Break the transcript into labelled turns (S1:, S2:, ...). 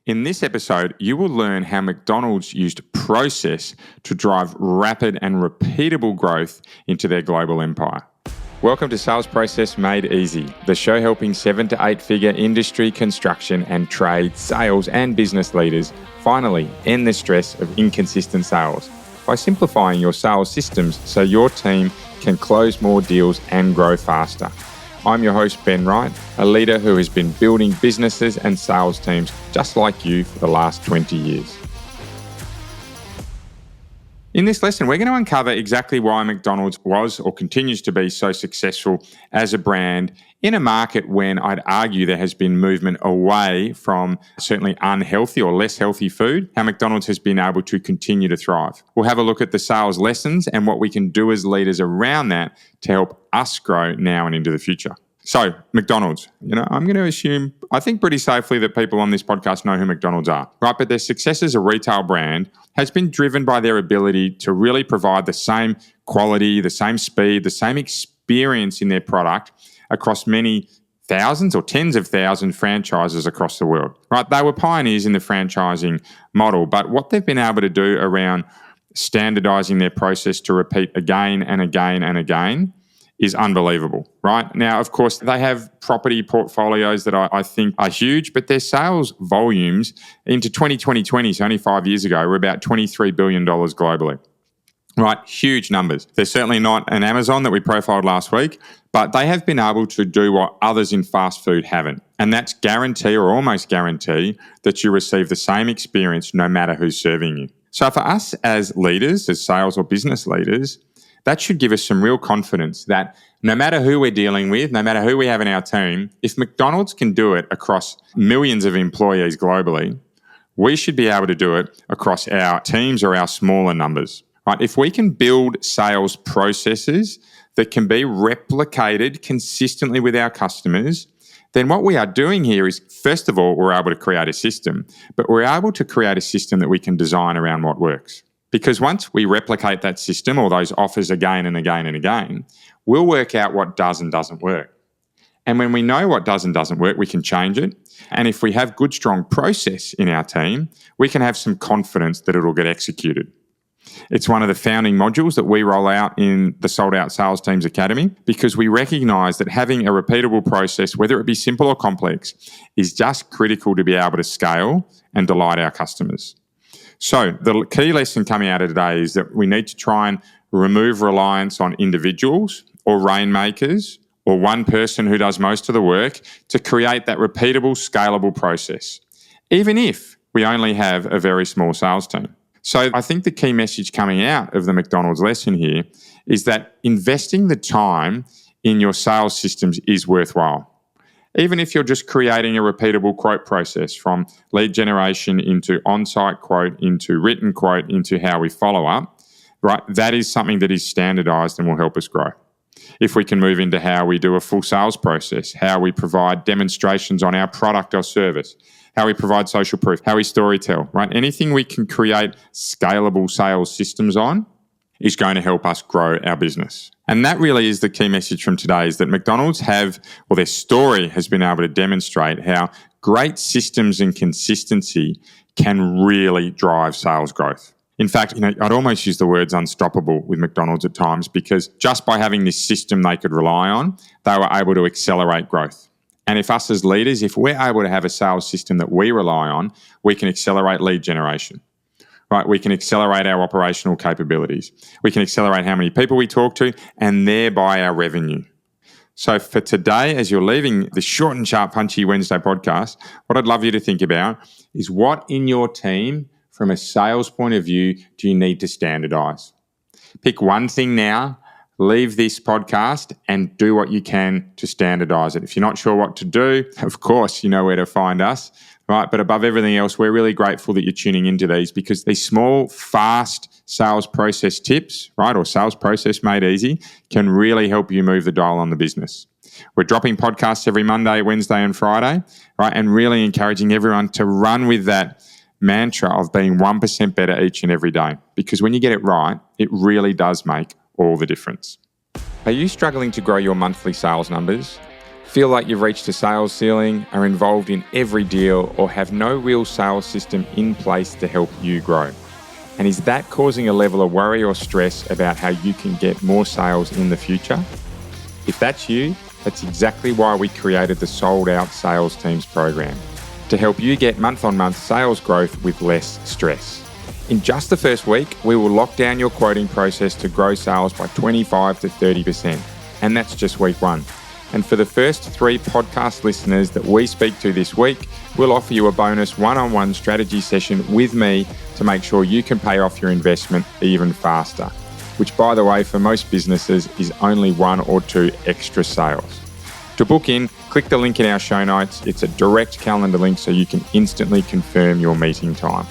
S1: In this episode, you will learn how McDonald's used process to drive rapid and repeatable growth into their global empire. Welcome to Sales Process Made Easy, the show helping 7 to 8 figure industry, construction and trade, sales and business leaders finally end the stress of inconsistent sales by simplifying your sales systems so your team can close more deals and grow faster. I'm your host, Ben Wright, a leader who has been building businesses and sales teams just like you for the last 20 years. In this lesson, we're going to uncover exactly why McDonald's was or continues to be so successful as a brand in a market when I'd argue there has been movement away from certainly unhealthy or less healthy food, how McDonald's has been able to continue to thrive. We'll have a look at the sales lessons and what we can do as leaders around that to help us grow now and into the future. So, McDonald's, I'm going to assume, I think pretty safely that people on this podcast know who McDonald's are, right? But their success as a retail brand has been driven by their ability to really provide the same quality, the same speed, the same experience in their product across many thousands or tens of thousands franchises across the world, right? They were pioneers in the franchising model, but what they've been able to do around standardizing their process to repeat again and again and again is unbelievable, right? Now, of course, they have property portfolios that I think are huge, but their sales volumes into 2020, so only 5 years ago, were about $23 billion globally, right? Huge numbers. They're certainly not an Amazon that we profiled last week, but they have been able to do what others in fast food haven't. And that's guarantee or almost guarantee that you receive the same experience no matter who's serving you. So for us as leaders, as sales or business leaders, that should give us some real confidence that no matter who we're dealing with, no matter who we have in our team, if McDonald's can do it across millions of employees globally, we should be able to do it across our teams or our smaller numbers, right? If we can build sales processes that can be replicated consistently with our customers, then what we are doing here is, first of all, we're able to create a system, but we're able to create a system that we can design around what works. Because once we replicate that system or those offers again and again and again, we'll work out what does and doesn't work. And when we know what does and doesn't work, we can change it. And if we have good, strong process in our team, we can have some confidence that it'll get executed. It's one of the founding modules that we roll out in the Sold Out Sales Teams Academy because we recognize that having a repeatable process, whether it be simple or complex, is just critical to be able to scale and delight our customers. So the key lesson coming out of today is that we need to try and remove reliance on individuals or rainmakers or one person who does most of the work to create that repeatable, scalable process, even if we only have a very small sales team. So I think the key message coming out of the McDonald's lesson here is that investing the time in your sales systems is worthwhile. Even if you're just creating a repeatable quote process from lead generation into on-site quote, into written quote, into how we follow up, right? That is something that is standardized and will help us grow. If we can move into how we do a full sales process, how we provide demonstrations on our product or service, how we provide social proof, how we storytell, right? Anything we can create scalable sales systems on is going to help us grow our business. And that really is the key message from today, is that McDonald's their story has been able to demonstrate how great systems and consistency can really drive sales growth. In fact, I'd almost use the words unstoppable with McDonald's at times because just by having this system they could rely on, they were able to accelerate growth. And if us as leaders, if we're able to have a sales system that we rely on, we can accelerate lead generation. Right, we can accelerate our operational capabilities. We can accelerate how many people we talk to and thereby our revenue. So for today, as you're leaving this short and sharp punchy Wednesday podcast, what I'd love you to think about is what in your team, from a sales point of view, do you need to standardize? Pick one thing now, leave this podcast and do what you can to standardize it. If you're not sure what to do, of course, you know where to find us. Right, but above everything else, we're really grateful that you're tuning into these because these small, fast sales process tips, right, or sales process made easy, can really help you move the dial on the business. We're dropping podcasts every Monday, Wednesday, and Friday, right, and really encouraging everyone to run with that mantra of being 1% better each and every day. Because when you get it right, it really does make all the difference. Are you struggling to grow your monthly sales numbers? Feel like you've reached a sales ceiling, are involved in every deal, or have no real sales system in place to help you grow? And is that causing a level of worry or stress about how you can get more sales in the future? If that's you, that's exactly why we created the Sold Out Sales Teams program, to help you get month-on-month sales growth with less stress. In just the first week, we will lock down your quoting process to grow sales by 25 to 30%. And that's just week one. And for the first 3 podcast listeners that we speak to this week, we'll offer you a bonus one-on-one strategy session with me to make sure you can pay off your investment even faster, which, by the way, for most businesses is only 1 or 2 extra sales. To book in, click the link in our show notes. It's a direct calendar link so you can instantly confirm your meeting time.